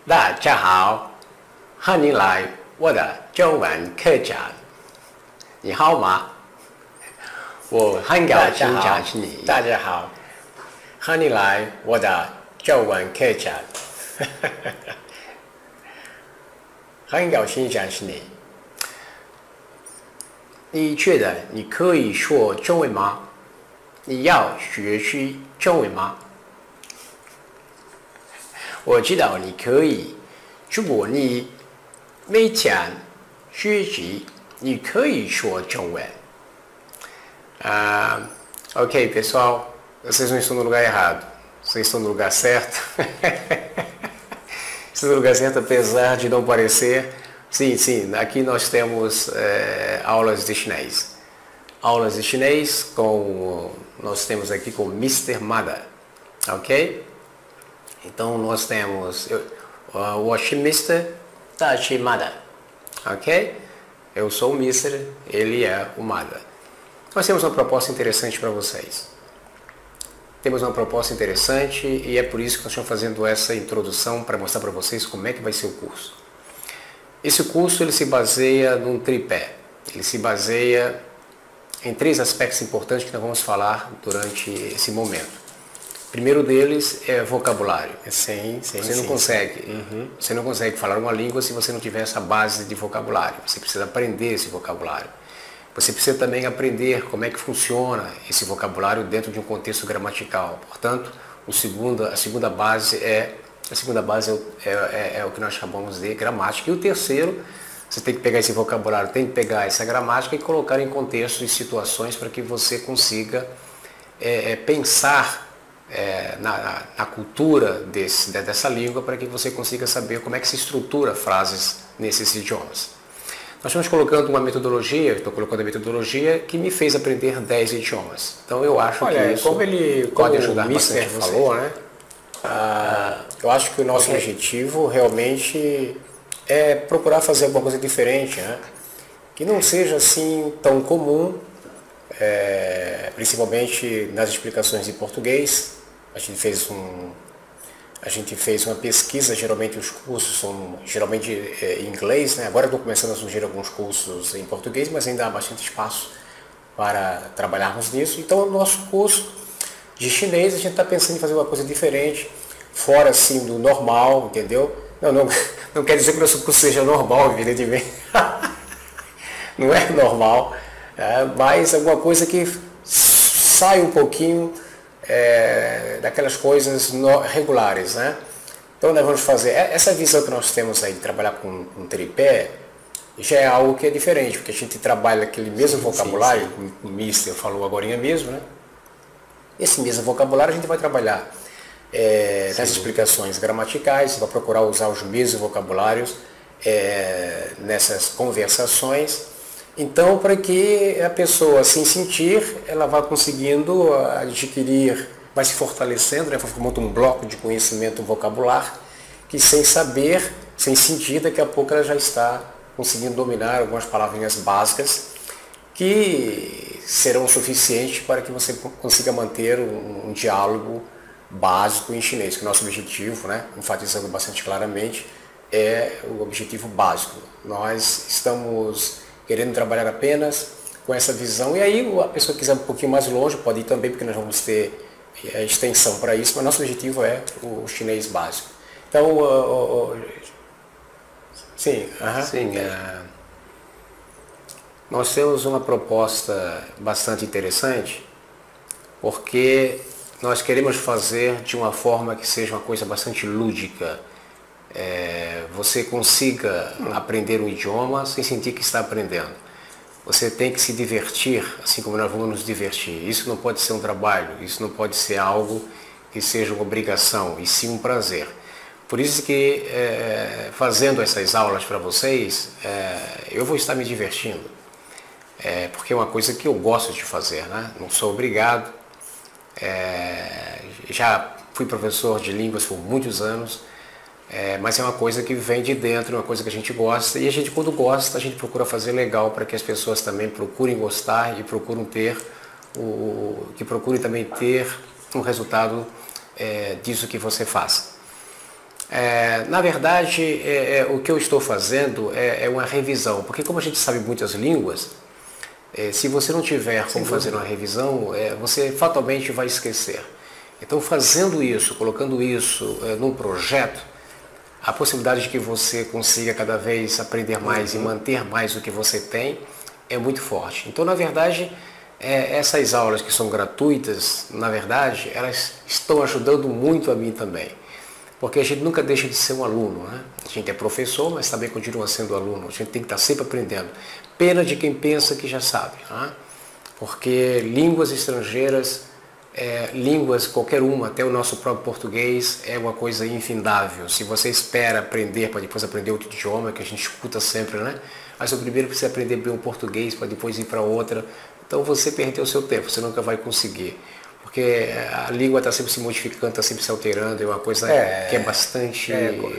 大家好，欢迎来我的中文课讲。你好吗？我很高兴认识你。大家好，欢迎来我的中文课讲。很高兴认识你。你觉得你可以说中文吗？你要学习中文吗？我知道你可以，如果你每天学习，你可以说中文。Ok, pessoal, vocês não estão no lugar errado, vocês estão no lugar certo. Estão no lugar certo, apesar de não parecer. Sim, sim, aqui nós temos aulas de chinês. Aulas de chinês nós temos aqui com Mr. Mada, ok? Então nós temos o Mr. Tachi Mada, ok? Eu sou o Mr., ele é o Mada. Nós temos uma proposta interessante para vocês. Temos uma proposta interessante e é por isso que nós estamos fazendo essa introdução para mostrar para vocês como é que vai ser o curso. Esse curso ele se baseia num tripé. Ele se baseia em 3 aspectos importantes que nós vamos falar durante esse momento. O primeiro deles é vocabulário. Você não consegue falar uma língua se você não tiver essa base de vocabulário. Você precisa aprender esse vocabulário. Você precisa também aprender como é que funciona esse vocabulário dentro de um contexto gramatical. Portanto, a segunda base é o que nós chamamos de gramática. E o terceiro, você tem que pegar esse vocabulário, tem que pegar essa gramática e colocar em contextos e situações para que você consiga pensar na cultura dessa língua, para que você consiga saber como é que se estrutura frases nesses idiomas. Nós estamos colocando uma metodologia, estou colocando a metodologia que me fez aprender 10 idiomas. Então eu acho que isso pode ajudar bastante você. Falou, né? Eu acho que o nosso objetivo realmente é procurar fazer alguma coisa diferente, né? Que não seja assim tão comum, principalmente nas explicações em português. A gente fez uma pesquisa, geralmente os cursos são geralmente em inglês, né? Agora estão começando a surgir alguns cursos em português, mas ainda há bastante espaço para trabalharmos nisso. Então, no nosso curso de chinês, a gente está pensando em fazer uma coisa diferente, fora assim do normal, entendeu? Não quer dizer que o nosso curso seja normal, evidentemente. Não é normal, mas alguma coisa que sai um pouquinho daquelas coisas regulares, né? Então nós vamos fazer, essa visão que nós temos aí de trabalhar com um tripé, já é algo que é diferente, porque a gente trabalha aquele mesmo vocabulário, como o Mister falou agora mesmo, né? Esse mesmo vocabulário a gente vai trabalhar nas explicações gramaticais, vai procurar usar os mesmos vocabulários nessas conversações. Então, para que a pessoa, sem sentir, ela vá conseguindo adquirir, vai se fortalecendo, né? Monta um bloco de conhecimento vocabular, que sem saber, sem sentir, daqui a pouco ela já está conseguindo dominar algumas palavrinhas básicas que serão suficientes para que você consiga manter um diálogo básico em chinês, que o nosso objetivo, né, enfatizando bastante claramente, é o objetivo básico. Nós estamos querendo trabalhar apenas com essa visão, e aí a pessoa que quiser um pouquinho mais longe pode ir também, porque nós vamos ter extensão para isso, mas nosso objetivo é o chinês básico. Então, sim, nós temos uma proposta bastante interessante, porque nós queremos fazer de uma forma que seja uma coisa bastante lúdica. Você consiga aprender um idioma sem sentir que está aprendendo. Você tem que se divertir, assim como nós vamos nos divertir. Isso não pode ser um trabalho, isso não pode ser algo que seja uma obrigação, e sim um prazer. Por isso que, fazendo essas aulas para vocês, eu vou estar me divertindo. Porque é uma coisa que eu gosto de fazer, né? Não sou obrigado. Já fui professor de línguas por muitos anos. Mas é uma coisa que vem de dentro, uma coisa que a gente gosta, e a gente, quando gosta, a gente procura fazer legal para que as pessoas também procurem gostar e procurem também ter um resultado disso que você faz. Na verdade, o que eu estou fazendo é uma revisão, porque como a gente sabe muitas línguas, se você não tiver como fazer uma revisão, você fatalmente vai esquecer. Então, fazendo isso, colocando isso num projeto, a possibilidade de que você consiga cada vez aprender mais e manter mais o que você tem é muito forte. Então, na verdade, essas aulas que são gratuitas, na verdade, elas estão ajudando muito a mim também. Porque a gente nunca deixa de ser um aluno, né? A gente é professor, mas também continua sendo aluno. A gente tem que estar sempre aprendendo. Pena de quem pensa que já sabe, né? Porque línguas estrangeiras, línguas, qualquer uma, até o nosso próprio português, é uma coisa infindável. Se você espera aprender para depois aprender outro idioma, que a gente escuta sempre, né? Mas o primeiro precisa aprender bem o português para depois ir para outra. Então você perdeu o seu tempo, você nunca vai conseguir. Porque a língua está sempre se modificando, está sempre se alterando, é uma coisa que é bastante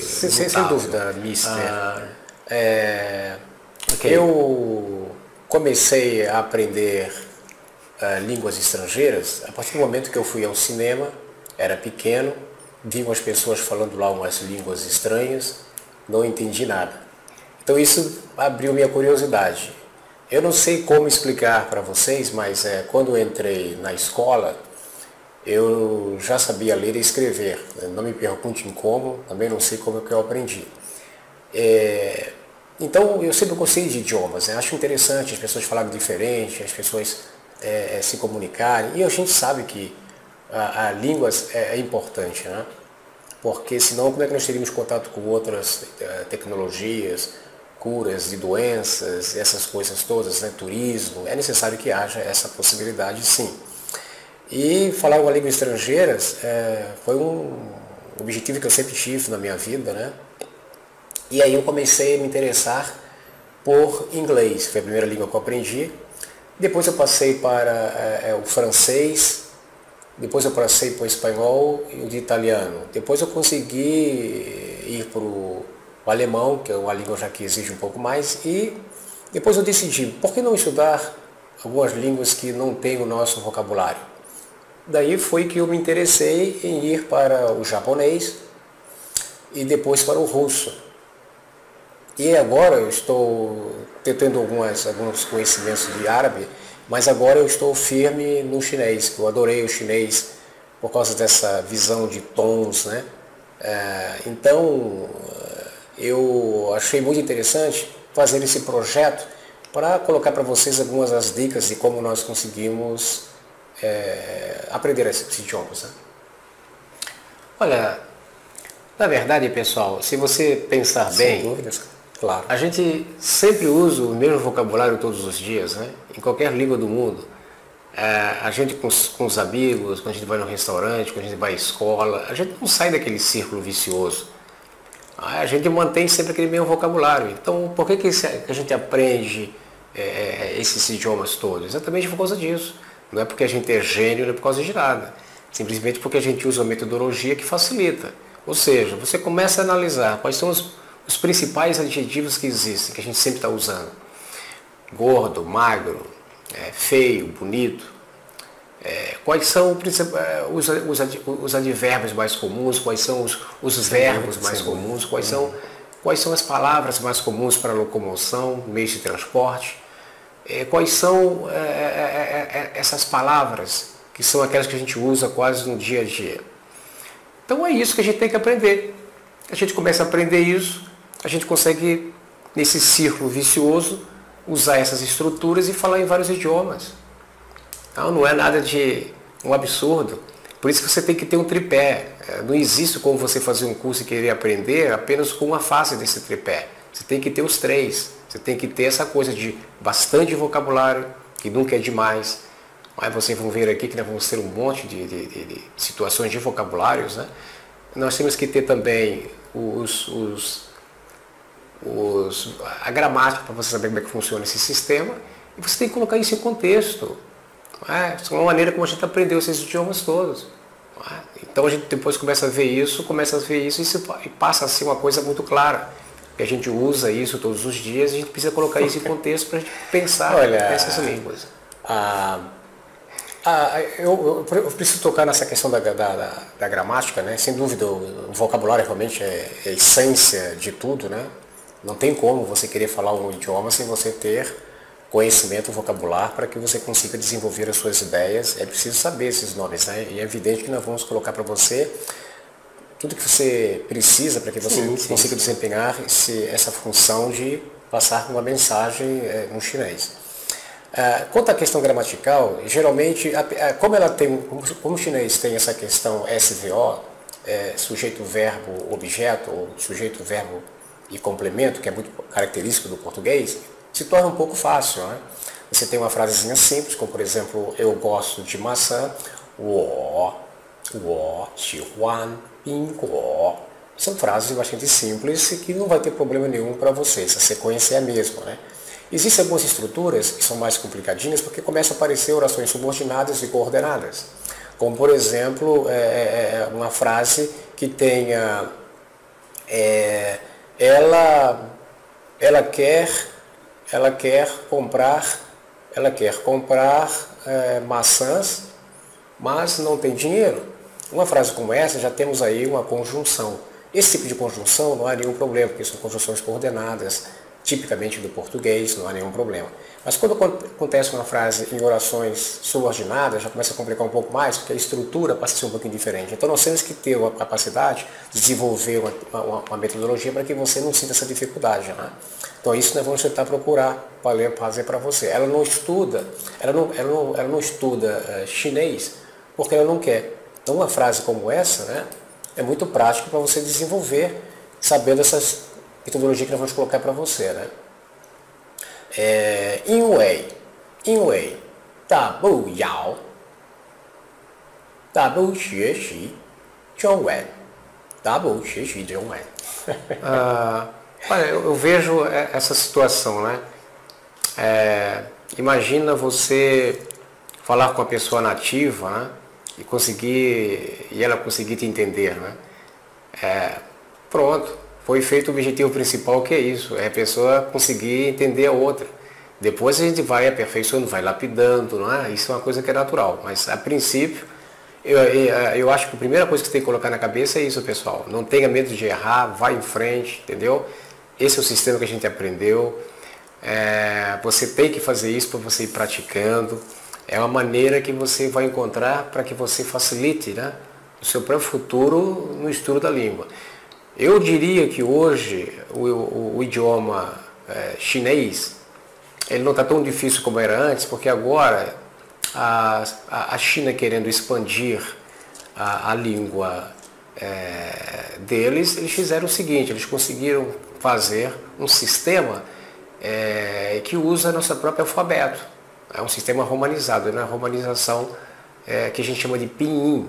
sem dúvida, mister. Okay. Eu comecei a aprender línguas estrangeiras a partir do momento que eu fui ao cinema, era pequeno, vi umas pessoas falando lá umas línguas estranhas, não entendi nada. Então isso abriu minha curiosidade. Eu não sei como explicar para vocês, mas quando eu entrei na escola, eu já sabia ler e escrever. Não me perguntem como, também não sei como é que eu aprendi. Então eu sempre gostei de idiomas, né? Acho interessante as pessoas falarem diferente, as pessoas se comunicarem. E a gente sabe que a língua é importante, né? Porque senão como é que nós teríamos contato com outras tecnologias, curas de doenças, essas coisas todas, né? Turismo, é necessário que haja essa possibilidade, sim. E falar uma língua estrangeira foi um objetivo que eu sempre tive na minha vida, né? E aí eu comecei a me interessar por inglês, foi a primeira língua que eu aprendi. Depois eu passei para o francês, depois eu passei para o espanhol e o de italiano. Depois eu consegui ir para o alemão, que é uma língua já que exige um pouco mais, e depois eu decidi, por que não estudar algumas línguas que não têm o nosso vocabulário? Daí foi que eu me interessei em ir para o japonês e depois para o russo. E agora eu estou tendo alguns conhecimentos de árabe, mas agora eu estou firme no chinês, que eu adorei o chinês por causa dessa visão de tons, né? Então eu achei muito interessante fazer esse projeto para colocar para vocês algumas das dicas de como nós conseguimos aprender esses idiomas, né? Olha, na verdade, pessoal, se você pensar bem, sem dúvidas, claro, a gente sempre usa o mesmo vocabulário todos os dias, né? Em qualquer língua do mundo. A gente com os amigos, quando a gente vai no restaurante, quando a gente vai à escola, a gente não sai daquele círculo vicioso. A gente mantém sempre aquele mesmo vocabulário. Então, por que a gente aprende esses idiomas todos? Exatamente por causa disso. Não é porque a gente é gênio, não é por causa de nada. Simplesmente porque a gente usa uma metodologia que facilita. Ou seja, você começa a analisar quais são os principais adjetivos que existem, que a gente sempre está usando. Gordo, magro, feio, bonito. Quais são os advérbios mais comuns, quais são os verbos mais comuns, quais são as palavras mais comuns para locomoção, meios de transporte. Quais são essas palavras que são aquelas que a gente usa quase no dia a dia. Então é isso que a gente tem que aprender. A gente começa a aprender isso, a gente consegue, nesse círculo vicioso, usar essas estruturas e falar em vários idiomas. Então não é nada de um absurdo. Por isso que você tem que ter um tripé. Não existe como você fazer um curso e querer aprender apenas com uma face desse tripé. Você tem que ter os três. Você tem que ter essa coisa de bastante vocabulário, que nunca é demais. Mas vocês vão ver aqui que nós vamos ter um monte de situações de vocabulários, né? Nós temos que ter também a gramática para você saber como é que funciona esse sistema. E você tem que colocar isso em contexto. É uma maneira como a gente aprendeu esses idiomas todos. Então a gente depois começa a ver isso e passa a ser uma coisa muito clara. Que a gente usa isso todos os dias, a gente precisa colocar isso em contexto para a gente pensar nessas línguas. Eu preciso tocar nessa questão da gramática, né? Sem dúvida, o vocabulário realmente é a essência de tudo, né? Não tem como você querer falar um idioma sem você ter conhecimento, vocabulário, para que você consiga desenvolver as suas ideias. É preciso saber esses nomes, né? E é evidente que nós vamos colocar para você tudo que você precisa para que você consiga desempenhar essa função de passar uma mensagem no chinês. Quanto à questão gramatical, geralmente, como o chinês tem essa questão SVO, sujeito, verbo, objeto, ou sujeito, verbo e complemento, que é muito característico do português, se torna um pouco fácil, né? Você tem uma frasezinha simples, como por exemplo, eu gosto de maçã, wo xi huan bin guo. São frases bastante simples e que não vai ter problema nenhum para você, essa sequência é a mesma, né? Existem algumas estruturas que são mais complicadinhas porque começam a aparecer orações subordinadas e coordenadas. Como, por exemplo, uma frase que tenha ela quer comprar maçãs, mas não tem dinheiro. Uma frase como essa já temos aí uma conjunção. Esse tipo de conjunção não há nenhum problema, porque são conjunções coordenadas, tipicamente do português, não há nenhum problema. Mas quando acontece uma frase em orações subordinadas, já começa a complicar um pouco mais, porque a estrutura passa a ser um pouquinho diferente. Então nós temos que ter a capacidade de desenvolver uma metodologia para que você não sinta essa dificuldade, né? Então isso nós vamos tentar procurar fazer para você. Ela não estuda chinês porque ela não quer. Então uma frase como essa, né, é muito prático para você desenvolver, sabendo essas metodologias que nós vamos colocar para você, né? 因为大不学习中文 Olha, eu vejo essa situação, né? Imagina você falar com uma pessoa nativa, né? E ela conseguir te entender, né? Pronto, foi feito o objetivo principal, que é isso, é a pessoa conseguir entender a outra. Depois a gente vai aperfeiçoando, vai lapidando, não é? Isso é uma coisa que é natural, mas a princípio eu acho que a primeira coisa que você tem que colocar na cabeça é isso, pessoal. Não tenha medo de errar, vai em frente, entendeu? Esse é o sistema que a gente aprendeu. Você tem que fazer isso para você ir praticando. É uma maneira que você vai encontrar para que você facilite, né, o seu próprio futuro no estudo da língua. Eu diria que hoje o idioma chinês ele não está tão difícil como era antes, porque agora a China querendo expandir a língua deles, eles fizeram o seguinte, eles conseguiram fazer um sistema que usa nosso próprio alfabeto. É um sistema romanizado, né? A romanização que a gente chama de pinyin.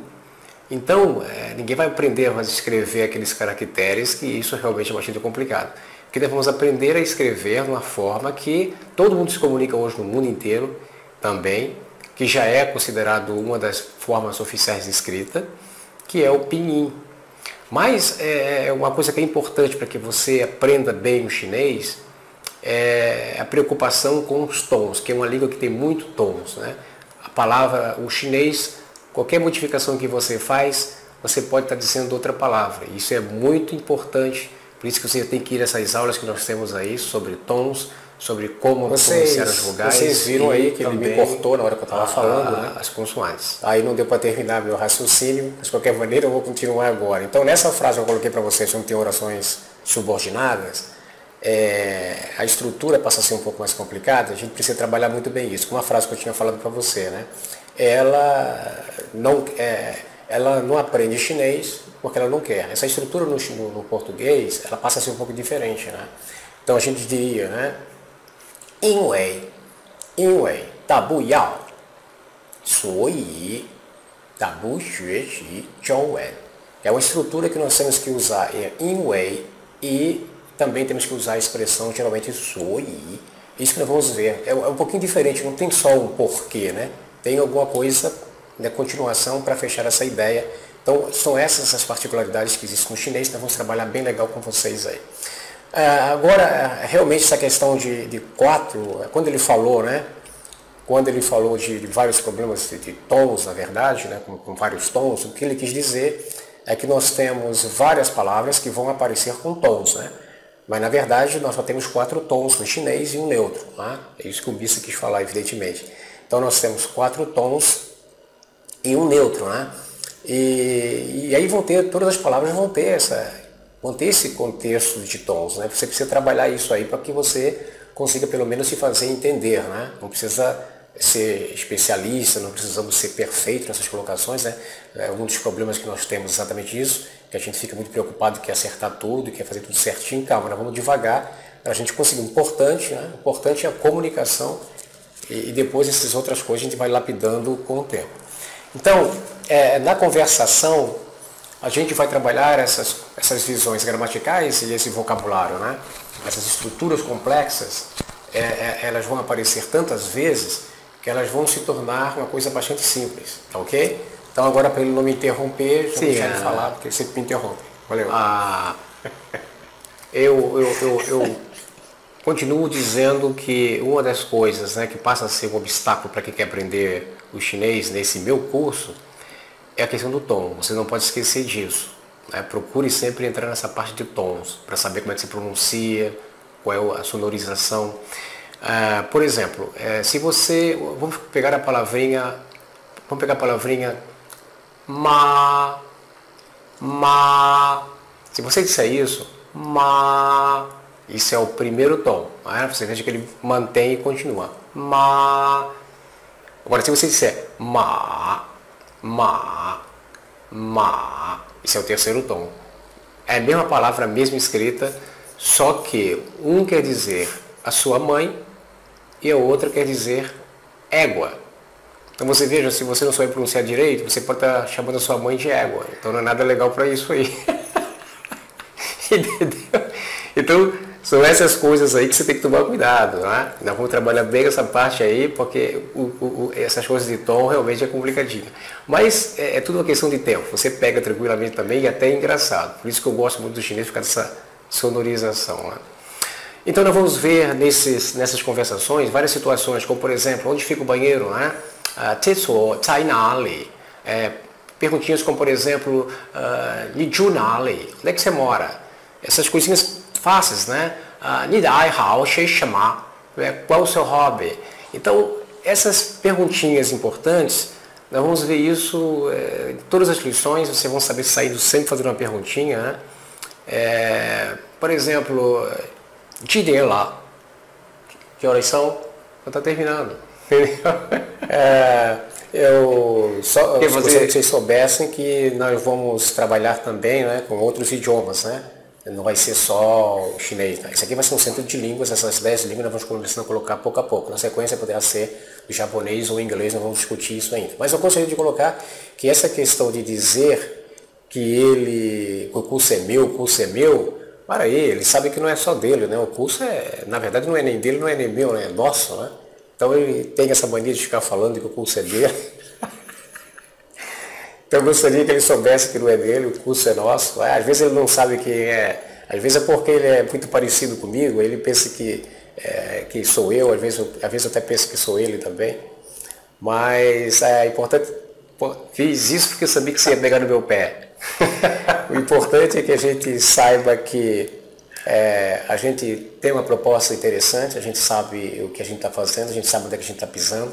Então, ninguém vai aprender a escrever aqueles caracteres, que isso realmente é bastante complicado. Porque nós vamos aprender a escrever de uma forma que todo mundo se comunica hoje no mundo inteiro também, que já é considerado uma das formas oficiais de escrita, que é o pinyin. Mas uma coisa que é importante para que você aprenda bem o chinês é a preocupação com os tons, que é uma língua que tem muito tons, né? A palavra, o chinês, qualquer modificação que você faz, você pode estar dizendo outra palavra. Isso é muito importante, por isso que você tem que ir a essas aulas que nós temos aí sobre tons, sobre como pronunciar as vogais. Vocês viram aí que ele me cortou na hora que eu estava falando, né? As consoantes. Aí não deu para terminar meu raciocínio, mas de qualquer maneira eu vou continuar agora. Então nessa frase eu coloquei para vocês, não tem orações subordinadas, a estrutura passa a ser um pouco mais complicada, a gente precisa trabalhar muito bem isso. Como a frase que eu tinha falado para você, né? Ela não aprende chinês porque ela não quer. Essa estrutura no português, ela passa a ser um pouco diferente, né? Então a gente diria, né? 因为大不要所以大不学习中文 É uma estrutura que nós temos que usar, 因为 e também temos que usar a expressão geralmente 所以. Isso que nós vamos ver. É um pouquinho diferente, não tem só um porquê, né? Tem alguma coisa na continuação para fechar essa ideia. Então são essas as particularidades que existem no chinês, nós vamos trabalhar bem legal com vocês aí. Agora, realmente essa questão de 4, quando ele falou, né? quando ele falou de vários problemas de tons, na verdade, né, com vários tons, o que ele quis dizer é que nós temos várias palavras que vão aparecer com tons, né? Mas na verdade nós só temos 4 tons no chinês e um neutro, né? É isso que o Missa quis falar, evidentemente. Então nós temos 4 tons e um neutro, né? E aí todas as palavras vão ter esse contexto de tons, né? Você precisa trabalhar isso aí para que você consiga pelo menos se fazer entender, né? Não precisa ser especialista, não precisamos ser perfeito nessas colocações, né? Um dos problemas que nós temos é exatamente isso, que a gente fica muito preocupado, quer acertar tudo, quer fazer tudo certinho. Calma, nós vamos devagar para a gente conseguir. O importante, né? O importante é a comunicação e depois essas outras coisas a gente vai lapidando com o tempo. Então, na conversação, a gente vai trabalhar essas visões gramaticais e esse vocabulário, né? Essas estruturas complexas, elas vão aparecer tantas vezes que elas vão se tornar uma coisa bastante simples, tá ok? Então agora, para ele não me interromper, já vou deixar ele falar, porque ele sempre me interrompe. Valeu. Eu continuo dizendo que uma das coisas, né, que passa a ser um obstáculo para quem quer aprender o chinês nesse meu curso é a questão do tom. Você não pode esquecer disso, né? Procure sempre entrar nessa parte de tons para saber como é que se pronuncia, qual é a sonorização. Por exemplo, se você... Vamos pegar a palavrinha ma. Se você disser isso, ma, isso é o primeiro tom. Né? Você veja que ele mantém e continua. Ma. Agora, se você disser ma, isso é o terceiro tom. É a mesma palavra, a mesma escrita, só que um quer dizer a sua mãe e a outra quer dizer égua. Então você veja, se você não souber pronunciar direito, você pode estar chamando a sua mãe de égua. Então não é nada legal para isso aí. Entendeu? Então são essas coisas aí que você tem que tomar cuidado, né? Nós vamos trabalhar bem essa parte aí, porque essas coisas de tom realmente é complicadinho. Mas é tudo uma questão de tempo. Você pega tranquilamente também e até é engraçado. Por isso que eu gosto muito do chinês, por causa dessa sonorização, né? Então nós vamos ver nessas conversações várias situações, como por exemplo, onde fica o banheiro, né? Perguntinhas como por exemplo, Ni Ju Nali, onde é que você mora? Essas coisinhas fáceis, né? Ni Dai Hao Shei Shama, qual o seu hobby? Então essas perguntinhas importantes, nós vamos ver isso em todas as lições. Vocês vão saber sair sempre fazendo uma perguntinha, né? Por exemplo, Didier lá, que horas são? Já está terminando. Se vocês soubessem que nós vamos trabalhar também, né, com outros idiomas, né? Não vai ser só o chinês, né? Isso aqui vai ser um centro de línguas, essas 10 línguas nós vamos começando a colocar pouco a pouco. Na sequência poderá ser o japonês ou o inglês, nós vamos discutir isso ainda. Mas eu gostaria de colocar que essa questão de dizer que o curso é meu, para ele sabe que não é só dele, né? O curso na verdade não é nem dele, não é nem meu, né? É nosso, né? Então ele tem essa mania de ficar falando que o curso é dele. Então eu gostaria que ele soubesse que não é dele, o curso é nosso. Às vezes ele não sabe quem é, às vezes é porque ele é muito parecido comigo, ele pensa que sou eu, às vezes eu até penso que sou ele também. Mas é importante, fiz isso porque eu sabia que você ia pegar no meu pé. O importante é que a gente saiba que a gente tem uma proposta interessante, a gente sabe o que a gente está fazendo, a gente sabe onde é que a gente está pisando.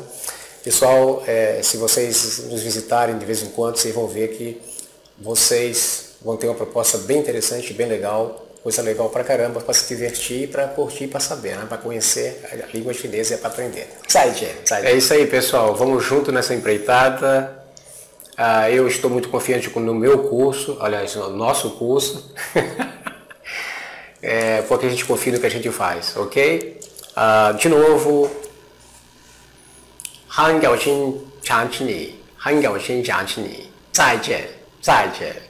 Pessoal, se vocês nos visitarem de vez em quando, vocês vão ver que vocês vão ter uma proposta bem interessante, bem legal, coisa legal pra caramba, para se divertir, para curtir, para saber, né? Para conhecer a língua chinesa e para aprender. É isso aí, pessoal. Vamos junto nessa empreitada. Eu estou muito confiante no meu curso, aliás, no nosso curso, porque a gente confia no que a gente faz, ok? De novo, 很高兴想起你，很高兴想起你，再见，再见。